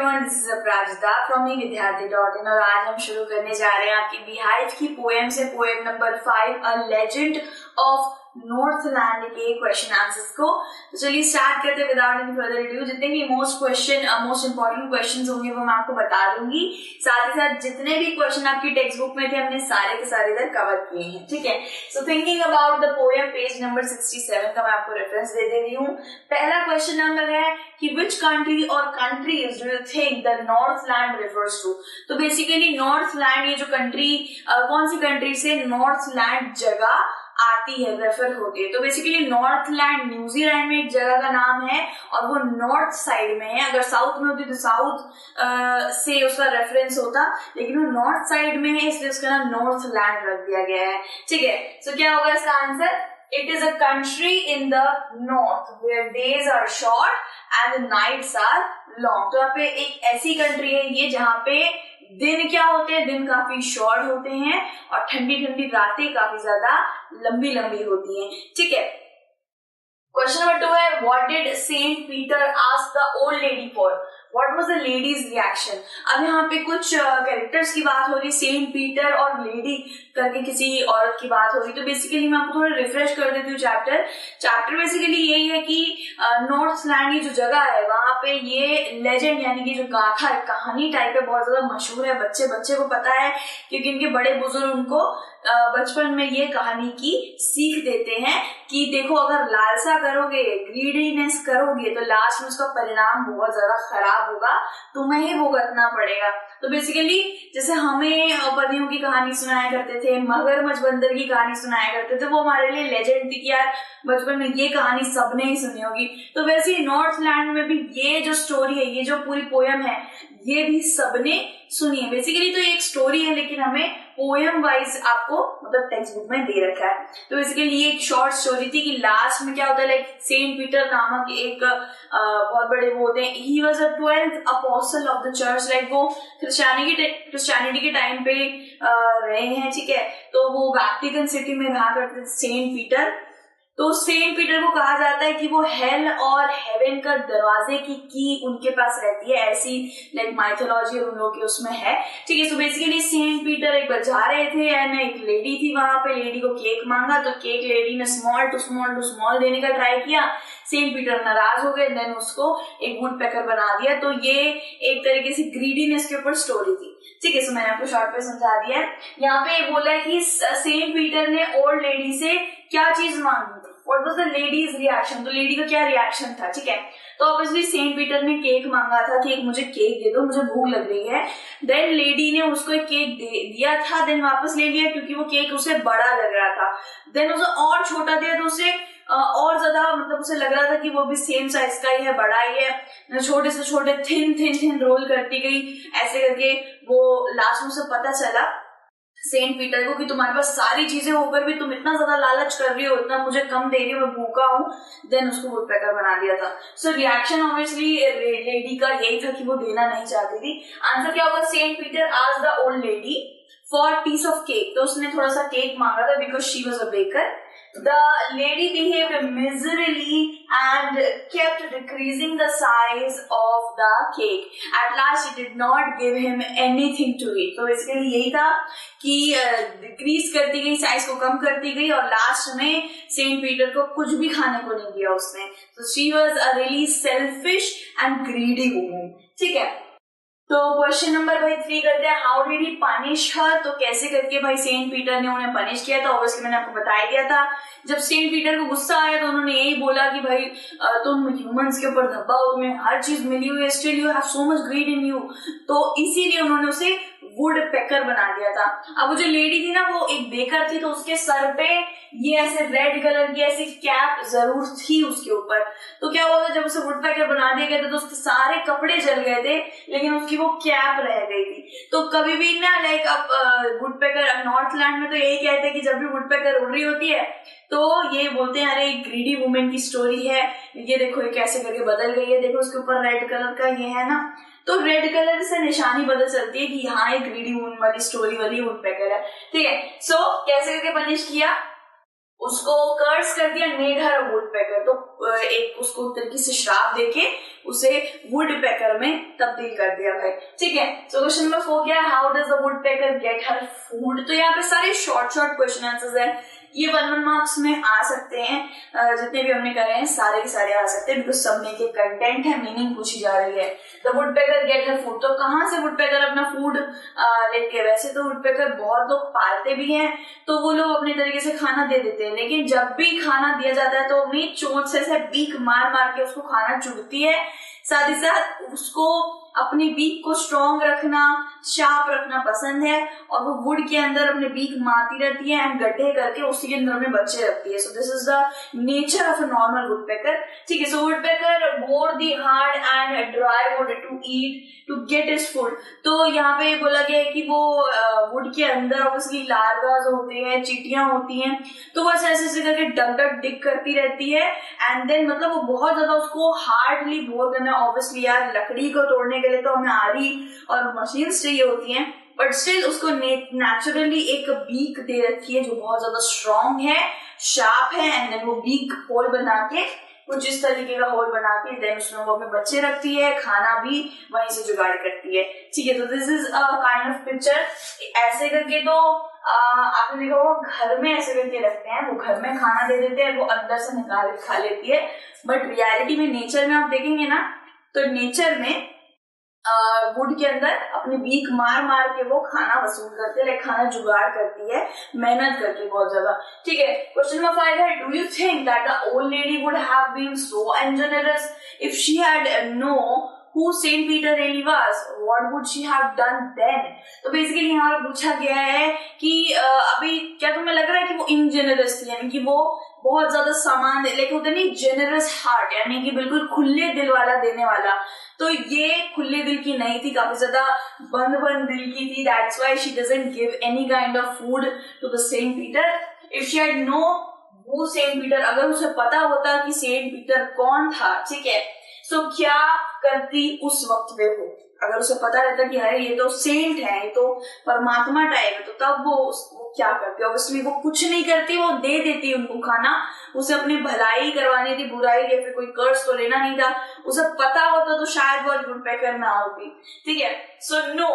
Everyone, this is Aparajita from विद्यार्थी.in और आज हम शुरू करने जा रहे हैं आपकी बीहाइव की पोएम से poem number 5 a legend of Northland के क्वेश्चन आंसर्स को। तो चलिए स्टार्ट करते हैं विदाउट एनी फर्दर अडू। जितने भी मोस्ट इंपॉर्टेंट क्वेश्चंस होंगे वो मैं आपको बता दूंगी। साथ ही साथ जितने भी क्वेश्चन आपकी टेक्स्ट बुक में थे हमने सारे के सारे इधर कवर किए हैं, ठीक है। सो thinking about the poem page number 67 का मैं आपको रेफरेंस दे रही हूँ। पहला क्वेश्चन नंबर है कि विच कंट्री और countries do you think the northland refers to. तो बेसिकली नॉर्थलैंड, ये जो कंट्री कौन सी कंट्री से नॉर्थलैंड जगह आती है, रेफर होती है। तो बेसिकली नॉर्थलैंड न्यूजीलैंड में एक जगह का नाम है और वो नॉर्थ साइड में है। अगर साउथ में होती तो साउथ से उसका रेफरेंस होता, लेकिन वो नॉर्थ साइड में है इसलिए उसका नाम नॉर्थलैंड रख दिया गया है, ठीक है। सो क्या होगा इसका answer? It is a country in the north where days are short and the nights are long. तो यहाँ पे एक ऐसी कंट्री है ये जहाँ पे दिन क्या होते हैं, दिन काफी शॉर्ट होते हैं और ठंडी ठंडी रातें काफी ज्यादा लंबी लंबी होती हैं, ठीक है। क्वेश्चन नंबर 2 है what did saint Peter ask the old lady for, what was the lady's reaction. अब यहाँ पे कुछ कैरेक्टर्स की बात हो रही है, सेंट पीटर और लेडी करके किसी औरत की बात हो रही है। तो बेसिकली मैं आपको थोड़ा रिफ्रेश कर देती हूँ चैप्टर बेसिकली यही है कि नॉर्थलैंड की जो जगह है वहां पे ये लेजेंड यानी कि जो गाथा है, कहानी टाइप है, बहुत ज्यादा मशहूर है, बच्चे को पता है क्योंकि इनके बड़े बुजुर्ग उनको बचपन में ये कहानी की सीख देते हैं कि देखो अगर लालसा करोगे, ग्रीडीनेस करोगे तो लास्ट में उसका परिणाम बहुत ज्यादा खराब होगा, तुम्हें ही भुगतना पड़ेगा। तो बेसिकली जैसे हमें पतियों की कहानी सुनाया करते थे, मगरमच्छ बंदर की कहानी सुनाया करते थे, वो हमारे लिए लेजेंड थी कि यार बचपन में ये कहानी सबने ही सुनी होगी। तो वैसे ही नॉर्थलैंड में भी ये जो स्टोरी है, ये जो पूरी पोयम है, ये भी सबने सुनी है। बेसिकली तो ये एक स्टोरी है लेकिन हमें पोयम वाइज आपको मतलब टेक्स्ट बुक में दे रखा है। तो बेसिकली ये एक शॉर्ट स्टोरी थी कि लास्ट में क्या होता है, लाइक सेंट पीटर नामक एक बहुत बड़े वो होते हैं, he was a 12th apostle of the church, like वो क्रिश्चियनिटी के टाइम पे रहे हैं, ठीक है। तो वो वैटिकन सिटी में रहा करते थे सेंट पीटर। तो सेंट पीटर को कहा जाता है कि वो हेल और हेवन का दरवाजे की उनके पास रहती है, ऐसी लाइक माइथोलॉजी और उन लोगों के उसमें है, ठीक है। सो बेसिकली सेंट पीटर एक बार जा रहे थे एंड एक लेडी थी वहां पे, लेडी को केक मांगा तो केक लेडी ने स्मॉल टू स्मॉल देने का ट्राई किया, सेंट पीटर नाराज हो गए, देन उसको एक वुड पैकर बना दिया। तो ये एक तरीके से ग्रीडीनेस के ऊपर स्टोरी थी, ठीक है। सो मैंने आपको शॉर्ट पे समझा दिया है। यहाँ पे बोला है कि सेंट पीटर ने ओल्ड लेडी से क्या चीज मांगी, what was the lady's reaction, तो लेडी का क्या रिएक्शन था, ठीक है। तो ऑब्वियसली सेंट पीटर ने केक मांगा था कि एक मुझे केक दे दो, मुझे भूख लग रही है। देन लेडी ने उसको एक केक दिया था, देन वापस ले लिया क्योंकि वो केक उसे बड़ा लग रहा था। देन उसे और छोटा दिया तो उसे और ज्यादा मतलब उसे लग रहा था कि वो भी सेम साइज का ही है, बड़ा ही है। छोटे से छोटे थिन रोल करती गई, ऐसे करके वो लास्ट में उसे पता चला सेंट पीटर को कि तुम्हारे पास सारी चीजें होकर भी तुम इतना ज्यादा लालच कर रही हो, इतना मुझे कम दे रही हो, मैं भूखा हूँ। देन उसको वुड पैकर बना दिया था। सो रिएक्शन ऑब्वियसली लेडी का यही था कि वो देना नहीं चाहती थी। आंसर क्या होगा? Saint Peter asked the old lady for piece of cake, तो उसने थोड़ा सा केक मांगा था because she was a baker. The lady behaved miserably and kept decreasing the size of the cake. At last, she did not give him anything to eat. तो basically यही था कि डिक्रीज करती गई, साइज को कम करती गई और लास्ट में सेंट पीटर को कुछ भी खाने को नहीं दिया उसने। So she was a really selfish and greedy woman, ठीक है। तो क्वेश्चन नंबर 3 करते हैं, हाउ डिड ही पनिश हर। तो कैसे करके भाई सेंट पीटर ने उन्हें पनिश किया था। ऑब्वियसली मैंने आपको बता दिया था, जब सेंट पीटर को गुस्सा आया तो उन्होंने यही बोला कि भाई तुम ह्यूमंस के ऊपर धब्बा हो, तुम्हें हर चीज मिली हुई है, still you have so much grid in you. तो इसीलिए उन्होंने उसे वुड पैकर बना दिया था। अब वो जो लेडी थी ना वो एक बेकर थी, तो उसके सर पे ये ऐसे रेड कलर की ऐसी कैप जरूर थी उसके ऊपर। तो क्या हुआ था, जब उसे वुड पैकर बना दिया गया था तो उसके सारे कपड़े जल गए थे लेकिन उसकी वो कैप रह गई थी। तो कभी भी ना लाइक अब वुड पैकर नॉर्थलैंड में तो यही कहते हैं कि जब भी वुड पैकर उड़ रही होती है तो ये बोलते हैं अरे ग्रीडी वुमेन की स्टोरी है, ये देखो ये कैसे करके बदल गई है, देखो उसके ऊपर रेड कलर का ये है ना, तो रेड कलर से निशानी बदल चलती है कि यहाँ एक ग्रीडी वुमेन वाली स्टोरी वाली वुड पैकर है, ठीक है। सो कैसे करके पनिश किया, उसको कर्स कर दिया, मेड हर वुड पैकर। तो एक उसको तरीके से श्राप देके उसे वुड पैकर में तब्दील कर दिया भाई, ठीक है। सो क्वेश्चन नंबर 4 क्या है, how does the wood packer get her food. तो यहाँ पे सारे शॉर्ट क्वेश्चन आंसर्स है, ये 1 मार्क्स में आ सकते हैं, जितने भी हमने करे हैं सारे के सारे आ सकते हैं, बिकॉज सब में के कंटेंट है, मीनिंग पूछी जा रही है। The wood packer get her food, तो कहाँ से वुड पैकर अपना फूड लेके, वैसे तो वुड पैकर बहुत लोग पालते भी हैं, तो वो लोग अपने तरीके से खाना दे देते हैं, लेकिन जब भी खाना दिया जाता है तो अपनी चोंच से बीक मार मार के उसको खाना चुगती है, साथ ही साथ उसको अपनी बीक को स्ट्रॉन्ग रखना, शार्प रखना पसंद है, और वो वुड के अंदर अपने बीक मारती रहती है एंड गड्ढे करके उसी के अंदर अपने बच्चे रखती है। So this is the nature of a normal woodpecker, ठीक है। So woodpecker bore the hard and dry wood to eat to get his food. तो यहाँ पे बोला गया है कि वो वुड के अंदर ऑब्वियसली लार्वाज होते हैं, चींटियां होती हैं, तो वो ऐसे ऐसे करके डग डग डिग करती रहती है, एंड देन मतलब वो बहुत ज्यादा उसको हार्डली बोर करना है। ऑब्वियसली यार लकड़ी को तोड़ने के लिए तो हमें आरी और मशीन चाहिए होती हैं, बट स्टिल उसको नेचुरली एक बीक दे रखी है जो बहुत ज्यादा स्ट्रॉन्ग है, शार्प है, एंड देन वो बीक होल बना के कुछ इस तरीके का होल बना के देन उसमें वो अपने बच्चे रखती है, खाना भी वहीं से जुगाड़ करती है, ठीक है। तो this is a kind of picture. ऐसे करके तो आपने देखा वो घर में ऐसे करके रखते हैं, वो घर में खाना दे देते हैं, वो अंदर से निकाल के खा लेती है, बट रियलिटी में नेचर में आप देखेंगे ना, तो नेचर में वुड के अंदर अपनी बीक मार मार के वो खाना वसूल करते हैं, खाना जुगाड़ करती है मेहनत करके बहुत ज्यादा, ठीक है। क्वेश्चन नंबर 5 है, do you think that the old lady would have been so ungenerous if she had no who Saint Peter really was? What would she have done then? तो बेसिकली यहाँ पर पूछा गया है कि अभी क्या तुम्हें लग रहा है कि वो इनजेनरस थी, यानी कि वो बहुत ज्यादा सामान लेके होते नहीं, जेनरस हार्ट, यानी कि बिल्कुल खुले दिल वाला देने वाला, तो ये खुले दिल की नहीं थी, काफी ज्यादा बंद दिल की थी। That's why she doesn't give any kind of food to the saint Peter. If she had know वो सेंट पीटर, अगर उसे पता होता कि सेंट पीटर कौन था, ठीक है, सो क्या करती उस वक्त पे वो, अगर उसे पता रहता कि अरे ये तो सेंट है, ये तो परमात्मा टाइप है, तो तब वो क्या करती? ऑब्वियसली वो कुछ नहीं करती, वो दे देती उनको खाना, उसे अपनी भलाई करवानी थी, बुराई या फिर कोई कर्ज तो लेना नहीं था। उसे पता होता तो शायद वो वुड पैकर ना होती, ठीक है। So no,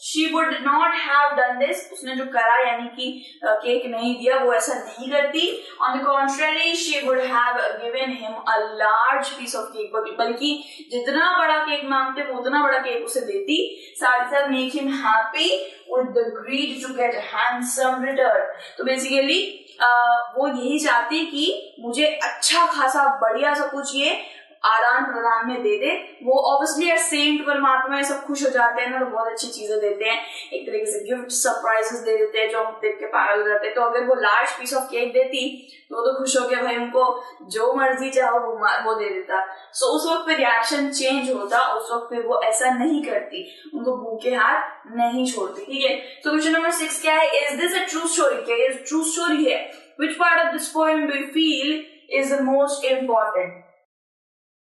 she would not have done this। उसने जो करा यानी कि केक नहीं दिया, वो ऐसा नहीं करती। On the contrary, she would have given him a large piece of cake। बल्कि जितना बड़ा केक मांगते वो उतना बड़ा केक उसे देती, साथ ही साथ make him happy with the greed to get handsome return। तो बेसिकली वो यही चाहती कि मुझे अच्छा खासा बढ़िया सा कुछ ये आदान प्रदान में दे दे। वो ऑब्वियसली सेंट परमात्मा है, सब खुश हो जाते हैं ना, तो बहुत अच्छी चीजें देते हैं, एक तरीके से गिफ्ट सरप्राइजेस दे देते हैं जो हम देख के पागल हो जाते हैं। तो अगर वो लार्ज पीस ऑफ केक देती तो खुश हो गया भाई, उनको जो मर्जी चाहो वो दे देता। सो उस वक्त पे रिएक्शन चेंज होता, उस वक्त पे वो ऐसा नहीं करती, उनको भूखे हाथ नहीं छोड़ती, ठीक है। तो क्वेश्चन नंबर 6 क्या है, is this a true story? क्या ये ट्रू स्टोरी है? Which part of this poem do you feel is the most important?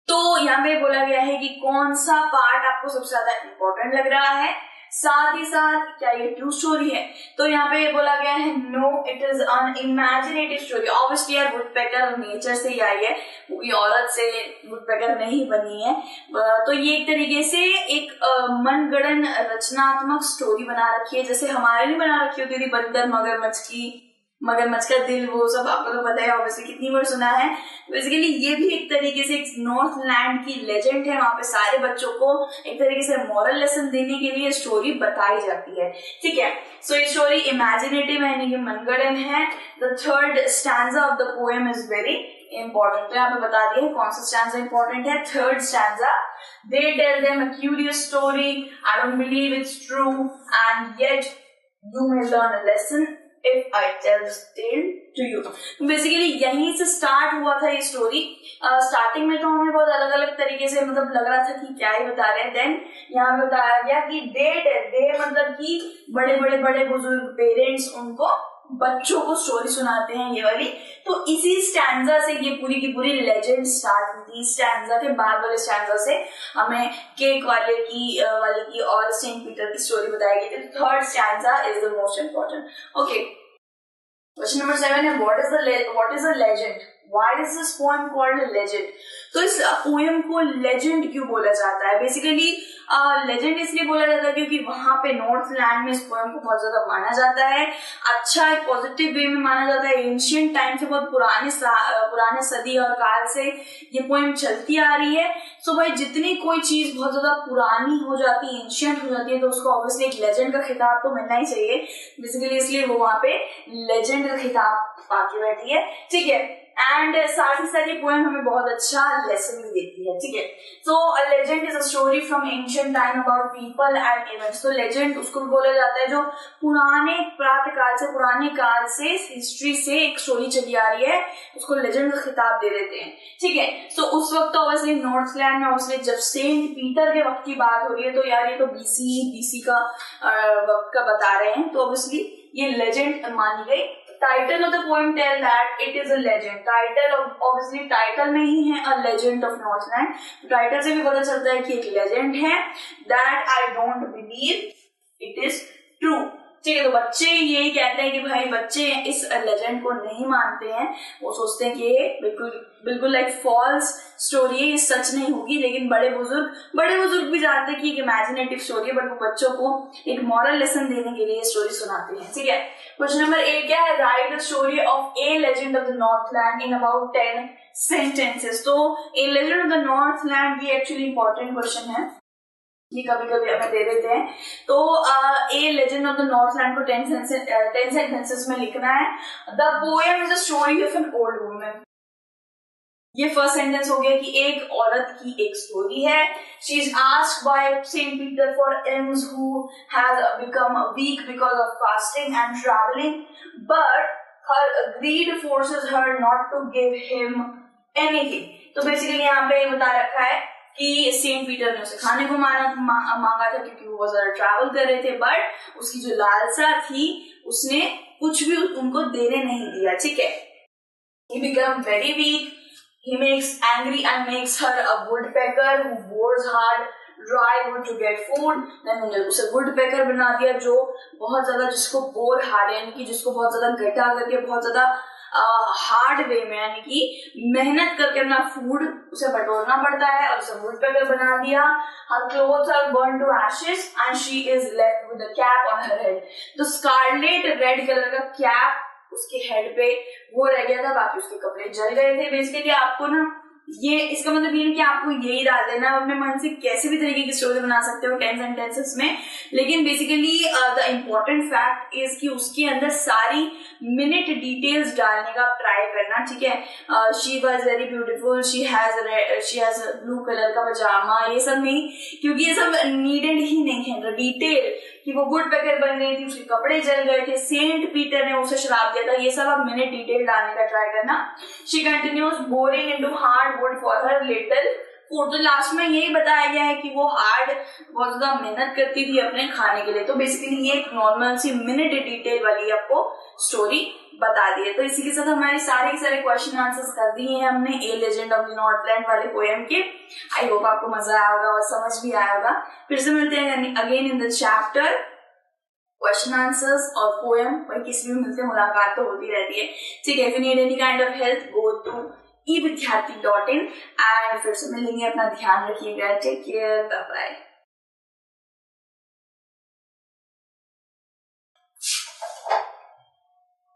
तो यहाँ पे बोला गया है कि कौन सा पार्ट आपको सबसे ज्यादा इम्पोर्टेंट लग रहा है, साथ ही साथ क्या ये ट्रू स्टोरी है? तो यहाँ पे बोला गया है no, it is an imaginative story. Obviously यार वुडपेकर नेचर से ही आई है, कोई औरत से वुडपेकर नहीं बनी है। तो ये एक तरीके से एक मनगढ़ंत रचनात्मक स्टोरी बना रखी है, जैसे हमारे लिए बना रखी होती थी बंदर मगरमच्छ का दिल, वो सब आपको तो पता है ऑब्वियसली, कितनी बार सुना है। बेसिकली ये भी एक तरीके से एक नॉर्थ लैंड की लेजेंड है, वहां पे सारे बच्चों को एक तरीके से मॉरल लेसन देने के लिए स्टोरी बताई जाती है, ठीक है। सो ये स्टोरी इमेजिनेटिव है, यानी कि मनगढ़ंत है। The third stanza of the poem is very important. तो यहाँ पे बता दिया कौन सा स्टैंजा इंपॉर्टेंट है। Third stanza, they tell them a curious story, I don't believe it's true, and yet you may learn a lesson if I tell this tale to you। Basically यहीं से स्टार्ट हुआ था ये story. Starting में तो हमें बहुत अलग अलग तरीके से मतलब लग रहा था कि क्या ही बता रहे हैं, देन यहाँ पे बताया गया कि दे मतलब कि बड़े बुजुर्ग पेरेंट्स उनको बच्चों को स्टोरी सुनाते हैं ये वाली। तो इसी स्टैंजा से ये पूरी की पूरी लेजेंड स्टार्ट हुई थी। स्टैंजा के बाद वाले स्टैंजा से हमें केक वाले की और सेंट पीटर की स्टोरी बताई गई थी। Third stanza is the most important. Okay, question number 7 है what is a legend, why is this poem called a legend. तो इस पोएम को लेजेंड क्यों बोला जाता है? बेसिकली लेजेंड इसलिए बोला जाता है क्योंकि वहां पे नॉर्थ लैंड में इस पोएम को बहुत ज्यादा माना जाता है, अच्छा एक पॉजिटिव वे में माना जाता है। एंशियंट टाइम से, बहुत पुराने सदी और काल से ये पोएम चलती आ रही है। सो भाई जितनी कोई चीज बहुत ज्यादा पुरानी हो जाती है, एंशियंट हो जाती है, तो उसको ऑब्वियसली एक लेजेंड का खिताब तो मिलना ही चाहिए। बेसिकली इसलिए वो वहां पे लेजेंड का खिताब पाके बैठी है, ठीक है। एंड साथ ही साथ ये पोएम हमें बहुत अच्छा लेसन भी देती है, ठीक है। So a legend is a story from ancient time about people and events. तो लेजेंड उसको बोला जाता है जो पुराने काल से हिस्ट्री से एक स्टोरी चली आ रही है, उसको लेजेंड का खिताब दे देते हैं, ठीक है। सो उस वक्त तो ऑब्वियसली नॉर्थ लैंड में ऑब्वियसली जब सेंट पीटर के वक्त की बात हो रही है, तो यार ये तो बीसी का वक्त का बता रहे हैं, तो ऑब्वियसली ये लेजेंड मानी गई। Title of the poem tell that it is a legend. Title obviously title में ही है a legend of northland, title से भी पता चलता है कि एक लेजेंड है। That I don't believe it is true, ठीक है। तो बच्चे यही कहते हैं कि भाई बच्चे इस लेजेंड को नहीं मानते हैं, वो सोचते हैं कि ये बिल्कुल लाइक फॉल्स स्टोरी है, ये सच नहीं होगी। लेकिन बड़े बुजुर्ग भी जानते हैं कि एक इमेजिनेटिव स्टोरी है, बट वो बच्चों को एक मॉरल लेसन देने के लिए स्टोरी सुनाते हैं, ठीक है। क्वेश्चन नंबर 8 क्या है? Write the story of a legend of the northland in about 10 sentences. तो a legend of the northland ये एक्चुअली इंपॉर्टेंट क्वेश्चन है, ये कभी कभी हमें दे देते हैं। तो a legend of the northland को 10 सेंटेंसेस में लिखना है। The poem is a story of an old woman. ये फर्स्ट सेंटेंस हो गया कि एक औरत की एक स्टोरी है। She is asked by saint Peter for alms who has become weak because of fasting and travelling, but her greed forces her not to give him anything. तो बेसिकली यहाँ पे बता रखा है कि सेंट पीटर ने उसे खाने को मांगा था क्योंकि वो बहुत ज्यादा ट्रैवल कर रहे थे, बट उसकी जो लालसा थी उसने कुछ भी उनको देने नहीं दिया, ठीक है। He became very weak. He makes angry and makes her a woodpecker who bores hard dry wood to get food. Then उसे woodpecker बना दिया जो बहुत ज्यादा, जिसको bore hard यानी कि जिसको बहुत ज्यादा गड्ढा करके बहुत ज्यादा हार्ड वे में यानी कि मेहनत करके अपना फूड उसे बटोरना पड़ता है, और उसे woodpecker बना दिया। Her clothes are burned to ashes and she is left with a cap on her head. तो स्कारलेट रेड कलर का कैप उसके हेड पे वो रह गया था, बाकी उसके कपड़े जल गए थे। बेसिकली आपको ना ये इसका मतलब ये है कि आपको यही डाल देना, आप अपने मन से कैसे भी तरीके की स्टोरी बना सकते हो 10 सेंटेंसेस में। लेकिन basically the important fact is कि उसके अंदर सारी मिनट डिटेल्स डालने का ट्राई करना, ठीक है। She was very beautiful, she has blue colour का पजामा, ये सब नहीं, क्योंकि ये सब नीडेड ही नहीं है। द डिटेल कि वो वुडपेकर बन गई थी, उसके कपड़े जल गए थे, सेंट पीटर ने उसे श्राप दिया था, ये सब आप मिनट डिटेल डालने का ट्राई करना। She continues boring into hard would for her little food. तो लास्ट में यही बताया गया है कि वो हार्ड बहुत ज्यादा मेहनत करती थी अपने खाने के लिए। तो बेसिकली ये एक नॉर्मल सी मिनट डिटेल वाली आपको स्टोरी बता दी है। तो इसी के साथ हमारे सारे क्वेश्चन आंसर्स कर दिए हैं हमने ए लेजेंड ऑफ द नॉर्थलैंड वाले पोएम के। आई होप आपको मजा आया होगा और समझ भी आया होगा। फिर से मिलते हैं again in the chapter question answers और पोएम, वही किसी भी मिलते मुलाकात तो होती रहती है, ठीक है। If you need any kind of help go to evidyarthi.in and फिर से मिलेंगे। अपना ध्यान रखिएगा, टेक केयर, बाय बाय।